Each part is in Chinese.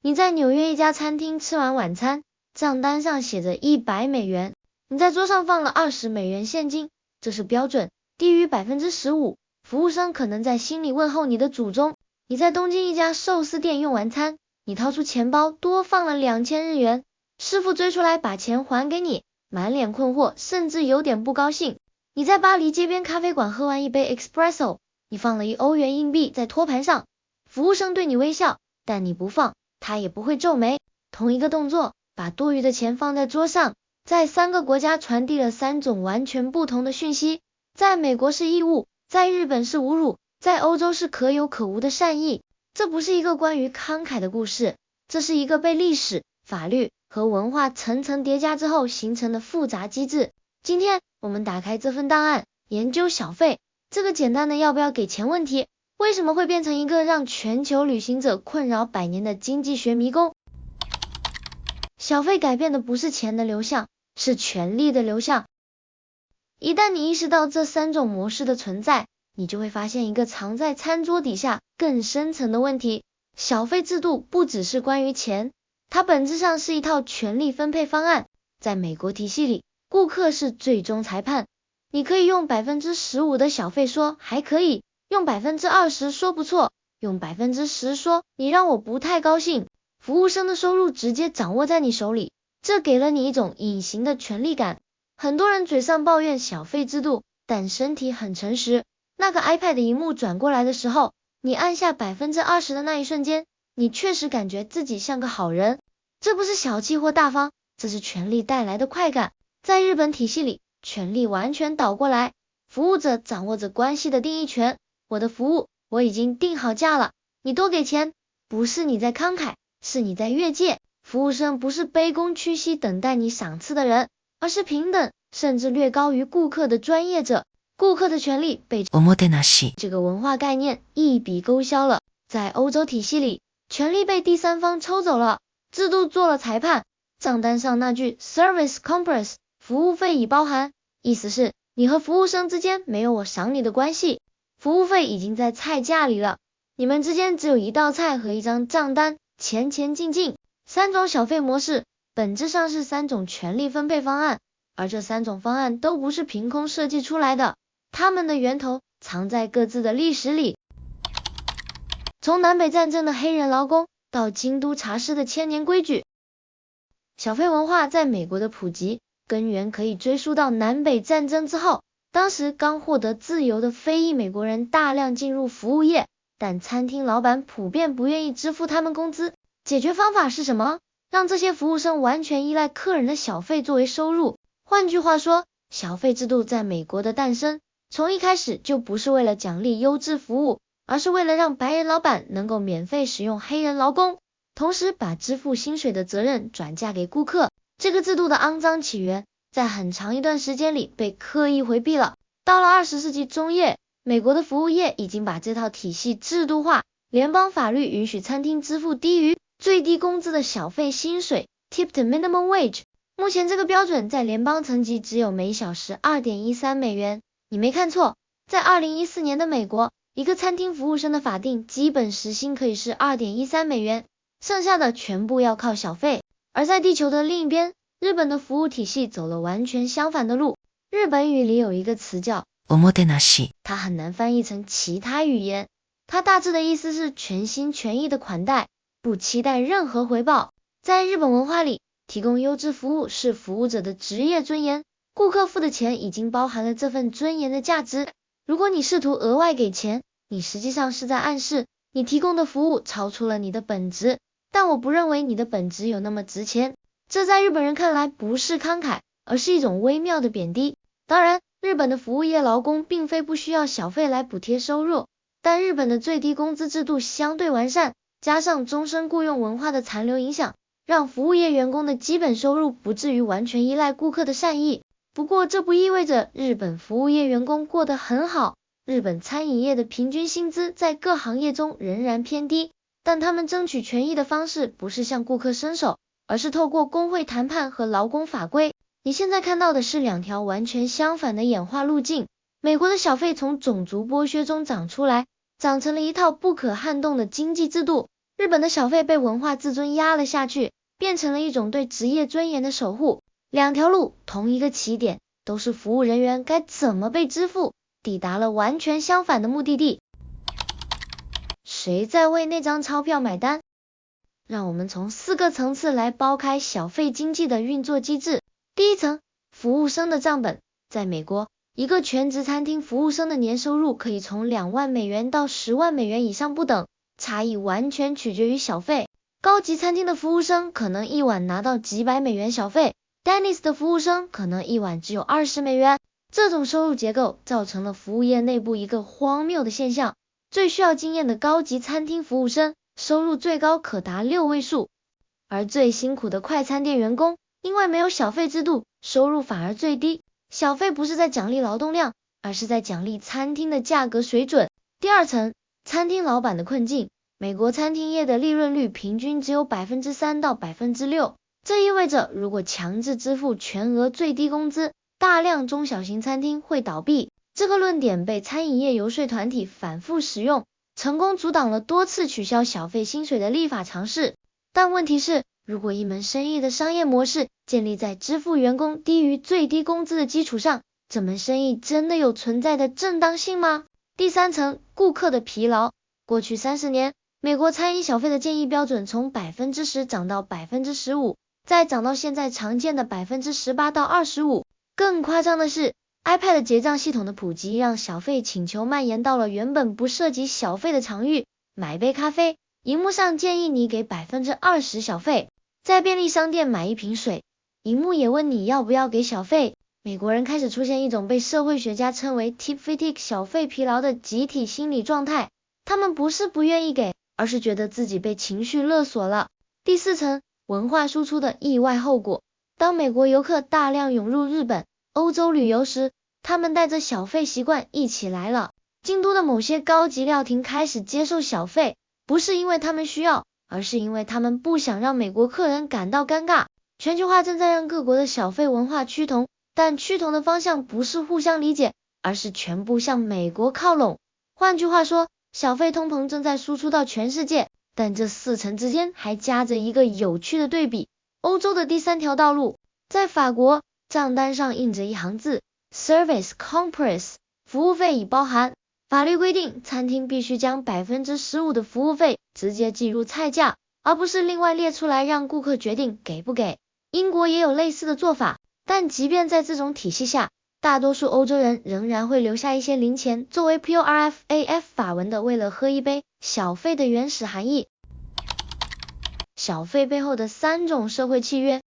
你在纽约一家餐厅吃完晚餐，账单上写着$100，你在桌上放了$20现金，这是标准，低于15%，服务生可能在心里问候你的祖宗。你在东京一家寿司店用完餐，你掏出钱包多放了$2000，师傅追出来把钱还给你，满脸困惑，甚至有点不高兴。你在巴黎街边咖啡馆喝完一杯 espresso， 你放了$1硬币在托盘上，服务生对你微笑，但你不放，他也不会皱眉。同一个动作，把多余的钱放在桌上，在3个国家传递了3种完全不同的讯息。在美国是义务，在日本是侮辱，在欧洲是可有可无的善意。这不是一个关于慷慨的故事，这是一个被历史、法律和文化层层叠加之后形成的复杂机制。今天我们打开这份档案，研究小费这个简单的要不要给钱问题，为什么会变成一个让全球旅行者困扰100年的经济学迷宫。小费改变的不是钱的流向，是权力的流向。一旦你意识到这3种模式的存在，你就会发现一个藏在餐桌底下更深层的问题。小费制度不只是关于钱，它本质上是一套权力分配方案。在美国体系里，顾客是最终裁判，你可以用15%的小费说还可以，用20%说不错，用10%说你让我不太高兴。服务生的收入直接掌握在你手里，这给了你一种隐形的权力感。很多人嘴上抱怨小费制度，但身体很诚实。那个 iPad 的荧幕转过来的时候，你按下20%的那一瞬间，你确实感觉自己像个好人。这不是小气或大方，这是权力带来的快感。在日本体系里，权力完全倒过来，服务者掌握着关系的定义权。我的服务，我已经定好价了，你多给钱，不是你在慷慨，是你在越界。服务生不是卑躬屈膝等待你赏赐的人，而是平等甚至略高于顾客的专业者。顾客的权利被这个文化概念一笔勾销了。在欧洲体系里，权利被第三方抽走了，制度做了裁判。账单上那句 service compris 服务费已包含，意思是你和服务生之间没有我赏你的关系，服务费已经在菜价里了，你们之间只有一道菜和一张账单，钱进。3种小费模式本质上是3种权力分配方案，而这3种方案都不是凭空设计出来的，它们的源头藏在各自的历史里。从南北战争的黑人劳工到京都茶室的千年规矩，小费文化在美国的普及根源可以追溯到南北战争之后。当时刚获得自由的非裔美国人大量进入服务业，但餐厅老板普遍不愿意支付他们工资。解决方法是什么？让这些服务生完全依赖客人的小费作为收入。换句话说，小费制度在美国的诞生，从一开始就不是为了奖励优质服务，而是为了让白人老板能够免费使用黑人劳工，同时把支付薪水的责任转嫁给顾客。这个制度的肮脏起源，在很长一段时间里被刻意回避了。到了20世纪中叶，美国的服务业已经把这套体系制度化，联邦法律允许餐厅支付低于最低工资的小费薪水 tipped minimum wage。 目前这个标准在联邦层级只有每小时$2.13。你没看错，在2014年的美国，一个餐厅服务生的法定基本时薪可以是$2.13，剩下的全部要靠小费。而在地球的另一边，日本的服务体系走了完全相反的路。日本语里有一个词叫おもてなし，它很难翻译成其他语言，它大致的意思是全心全意的款待，不期待任何回报。在日本文化里，提供优质服务是服务者的职业尊严，顾客付的钱已经包含了这份尊严的价值。如果你试图额外给钱，你实际上是在暗示你提供的服务超出了你的本质，但我不认为你的本质有那么值钱。这在日本人看来不是慷慨，而是一种微妙的贬低。当然，日本的服务业劳工并非不需要小费来补贴收入，但日本的最低工资制度相对完善，加上终身雇佣文化的残留影响，让服务业员工的基本收入不至于完全依赖顾客的善意。不过这不意味着日本服务业员工过得很好，日本餐饮业的平均薪资在各行业中仍然偏低，但他们争取权益的方式不是向顾客伸手，而是透过工会谈判和劳工法规。你现在看到的是2条完全相反的演化路径。美国的小费从种族剥削中长出来，长成了一套不可撼动的经济制度。日本的小费被文化自尊压了下去，变成了一种对职业尊严的守护。两条路，同一个起点，都是服务人员该怎么被支付，抵达了完全相反的目的地。谁在为那张钞票买单？让我们从4个层次来剥开小费经济的运作机制。第一层，服务生的账本。在美国，一个全职餐厅服务生的年收入可以从2万美元到10万美元以上不等，差异完全取决于小费。高级餐厅的服务生可能一晚拿到几百美元小费， Dennis 的服务生可能一晚只有20美元。这种收入结构造成了服务业内部一个荒谬的现象，最需要经验的高级餐厅服务生收入最高可达6位数，而最辛苦的快餐店员工因为没有小费制度，收入反而最低。小费不是在奖励劳动量，而是在奖励餐厅的价格水准。第二层，餐厅老板的困境。美国餐厅业的利润率平均只有 3% 到 6%， 这意味着如果强制支付全额最低工资，大量中小型餐厅会倒闭。这个论点被餐饮业游说团体反复使用，成功阻挡了多次取消小费薪水的立法尝试。但问题是，如果一门生意的商业模式建立在支付员工低于最低工资的基础上，这门生意真的有存在的正当性吗？第三层，顾客的疲劳。过去30年，美国餐饮小费的建议标准从 10% 涨到 15%， 再涨到现在常见的 18% 到 25%。更夸张的是， iPad 结账系统的普及让小费请求蔓延到了原本不涉及小费的场域。买杯咖啡，荧幕上建议你给 20% 小费。在便利商店买一瓶水，荧幕也问你要不要给小费。美国人开始出现一种被社会学家称为 tip fatigue 小费疲劳的集体心理状态，他们不是不愿意给，而是觉得自己被情绪勒索了。第四层，文化输出的意外后果。当美国游客大量涌入日本、欧洲旅游时，他们带着小费习惯一起来了。京都的某些高级料亭开始接受小费，不是因为他们需要，而是因为他们不想让美国客人感到尴尬。全球化正在让各国的小费文化趋同，但趋同的方向不是互相理解，而是全部向美国靠拢。换句话说，小费通膨正在输出到全世界，但这4层之间还夹着一个有趣的对比。欧洲的第3条道路。在法国，账单上印着一行字 Service Compris， 服务费已包含。法律规定，餐厅必须将 15% 的服务费直接计入菜价，而不是另外列出来让顾客决定给不给。英国也有类似的做法，但即便在这种体系下，大多数欧洲人仍然会留下一些零钱作为 PORFAF 法文的为了喝一杯小费的原始含义。小费背后的3种社会契约。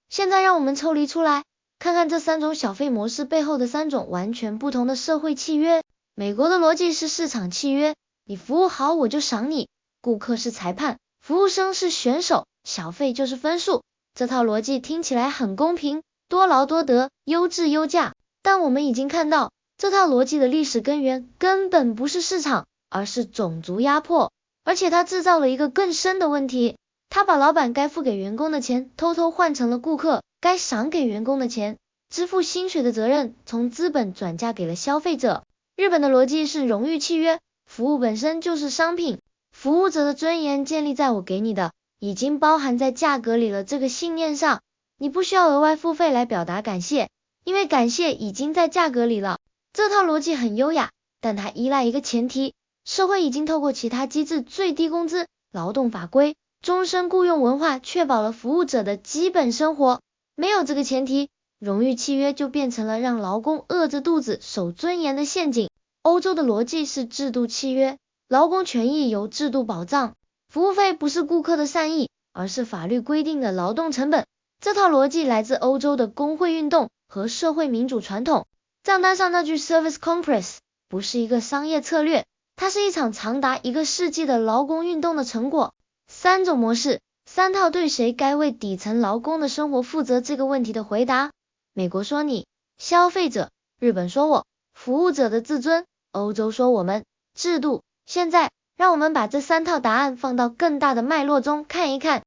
现在让我们抽离出来，看看这3种小费模式背后的3种完全不同的社会契约。美国的逻辑是市场契约，你服务好我就赏你，顾客是裁判，服务生是选手，小费就是分数。这套逻辑听起来很公平，多劳多得，优质优价。但我们已经看到，这套逻辑的历史根源根本不是市场，而是种族压迫。而且它制造了一个更深的问题，他把老板该付给员工的钱偷偷换成了顾客该赏给员工的钱，支付薪水的责任从资本转嫁给了消费者。日本的逻辑是荣誉契约，服务本身就是商品，服务者的尊严建立在我给你的已经包含在价格里了这个信念上，你不需要额外付费来表达感谢，因为感谢已经在价格里了。这套逻辑很优雅，但它依赖一个前提，社会已经透过其他机制，最低工资、劳动法规、终身雇佣文化确保了服务者的基本生活。没有这个前提，荣誉契约就变成了让劳工饿着肚子守尊严的陷阱。欧洲的逻辑是制度契约，劳工权益由制度保障，服务费不是顾客的善意，而是法律规定的劳动成本。这套逻辑来自欧洲的工会运动和社会民主传统。账单上那句 Service Compris 不是一个商业策略，它是一场长达1个世纪的劳工运动的成果。3种模式，3套对谁该为底层劳工的生活负责这个问题的回答。美国说你，消费者；日本说我，服务者的自尊；欧洲说我们，制度。现在，让我们把这3套答案放到更大的脉络中看一看。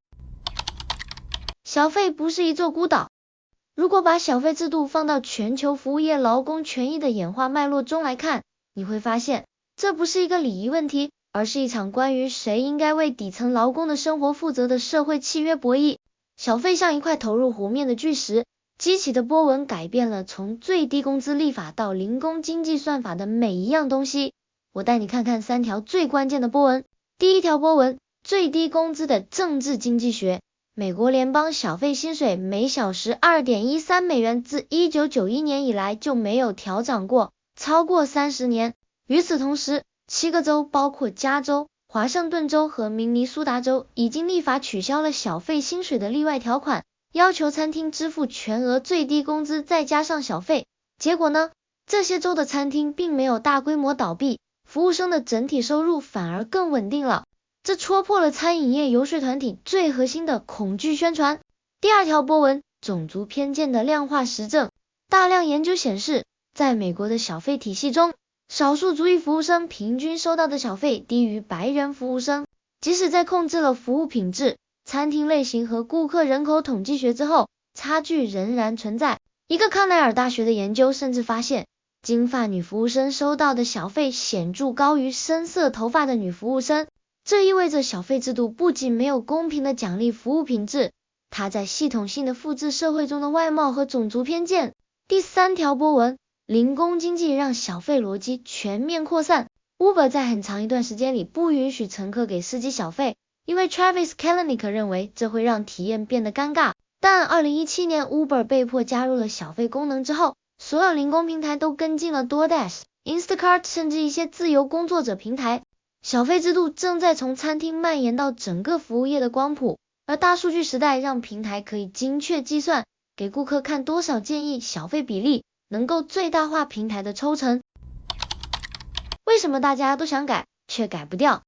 小费不是一座孤岛。如果把小费制度放到全球服务业劳工权益的演化脉络中来看，你会发现，这不是一个礼仪问题，而是一场关于谁应该为底层劳工的生活负责的社会契约博弈。小费像一块投入湖面的巨石，激起的波纹改变了从最低工资立法到零工经济算法的每一样东西。我带你看看3条最关键的波纹。第一条波纹，最低工资的政治经济学。美国联邦小费薪水每小时 2.13 美元，自1991年以来就没有调涨过，超过30年。与此同时，7个州包括加州、华盛顿州和明尼苏达州已经立法取消了小费薪水的例外条款，要求餐厅支付全额最低工资再加上小费。结果呢，这些州的餐厅并没有大规模倒闭，服务生的整体收入反而更稳定了。这戳破了餐饮业游说团体最核心的恐惧宣传。第二条波纹，种族偏见的量化实证。大量研究显示，在美国的小费体系中，少数族裔服务生平均收到的小费低于白人服务生。即使在控制了服务品质、餐厅类型和顾客人口统计学之后，差距仍然存在。一个康奈尔大学的研究甚至发现，金发女服务生收到的小费显著高于深色头发的女服务生。这意味着小费制度不仅没有公平的奖励服务品质，它在系统性的复制社会中的外貌和种族偏见。第3条波纹，零工经济让小费逻辑全面扩散。Uber 在很长一段时间里不允许乘客给司机小费，因为 Travis Kalanick 认为这会让体验变得尴尬。但2017年 Uber 被迫加入了小费功能之后，所有零工平台都跟进了 DoorDash、Instacart 甚至一些自由工作者平台。小费制度正在从餐厅蔓延到整个服务业的光谱，而大数据时代让平台可以精确计算，给顾客看多少建议小费比例，能够最大化平台的抽成。为什么大家都想改，却改不掉？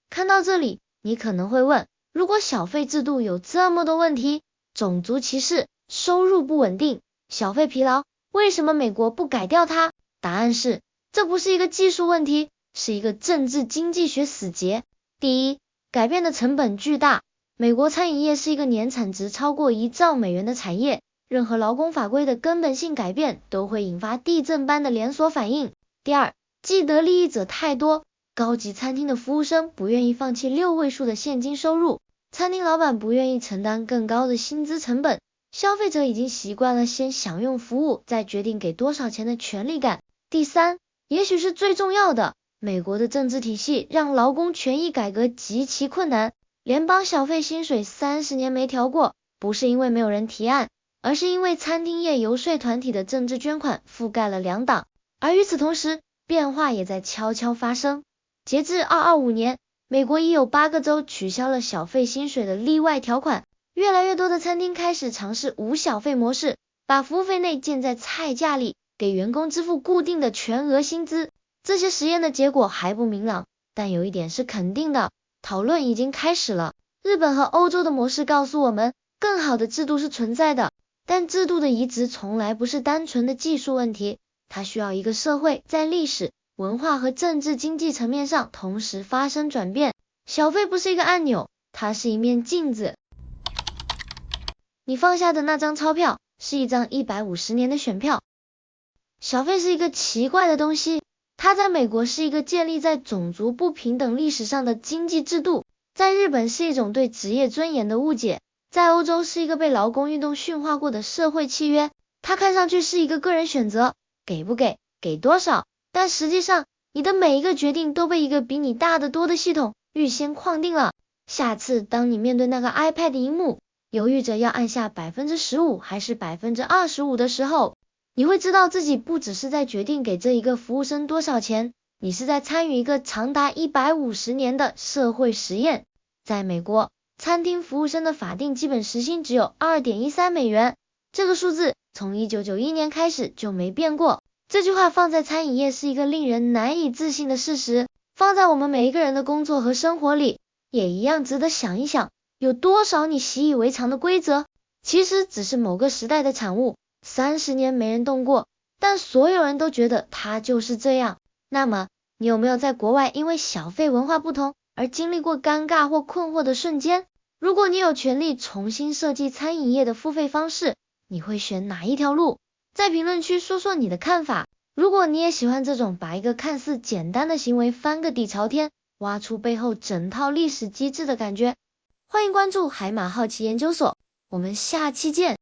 看到这里，你可能会问，如果小费制度有这么多问题，种族歧视、收入不稳定、小费疲劳，为什么美国不改掉它？答案是，这不是一个技术问题，是一个政治经济学死结。第一，改变的成本巨大。美国餐饮业是一个年产值超过1兆美元的产业，任何劳工法规的根本性改变都会引发地震般的连锁反应。第二，既得利益者太多，高级餐厅的服务生不愿意放弃6位数的现金收入，餐厅老板不愿意承担更高的薪资成本，消费者已经习惯了先享用服务再决定给多少钱的权利感。第三，也许是最重要的，美国的政治体系让劳工权益改革极其困难。联邦小费薪水30年没调过，不是因为没有人提案，而是因为餐厅业游说团体的政治捐款覆盖了2党。而与此同时，变化也在悄悄发生。截至2025年，美国已有8个州取消了小费薪水的例外条款，越来越多的餐厅开始尝试无小费模式，把服务费内建在菜价里，给员工支付固定的全额薪资。这些实验的结果还不明朗，但有一点是肯定的，讨论已经开始了。日本和欧洲的模式告诉我们，更好的制度是存在的，但制度的移植从来不是单纯的技术问题，它需要一个社会在历史、文化和政治经济层面上同时发生转变。小费不是一个按钮，它是一面镜子。你放下的那张钞票是一张150年的选票。小费是一个奇怪的东西，它在美国是一个建立在种族不平等历史上的经济制度，在日本是一种对职业尊严的误解，在欧洲是一个被劳工运动驯化过的社会契约。它看上去是一个个人选择，给不给，给多少，但实际上你的每一个决定都被一个比你大得多的系统预先框定了。下次当你面对那个 iPad 萤幕，犹豫着要按下 15% 还是 25% 的时候，你会知道自己不只是在决定给这一个服务生多少钱，你是在参与一个长达150年的社会实验。在美国，餐厅服务生的法定基本时薪只有 2.13 美元，这个数字从1991年开始就没变过。这句话放在餐饮业是一个令人难以置信的事实，放在我们每一个人的工作和生活里，也一样值得想一想，有多少你习以为常的规则，其实只是某个时代的产物，30年没人动过，但所有人都觉得它就是这样。那么，你有没有在国外因为小费文化不同而经历过尴尬或困惑的瞬间？如果你有权利重新设计餐饮业的付费方式，你会选哪一条路？在评论区说说你的看法。如果你也喜欢这种把一个看似简单的行为翻个底朝天，挖出背后整套历史机制的感觉。欢迎关注海马好奇研究所，我们下期见。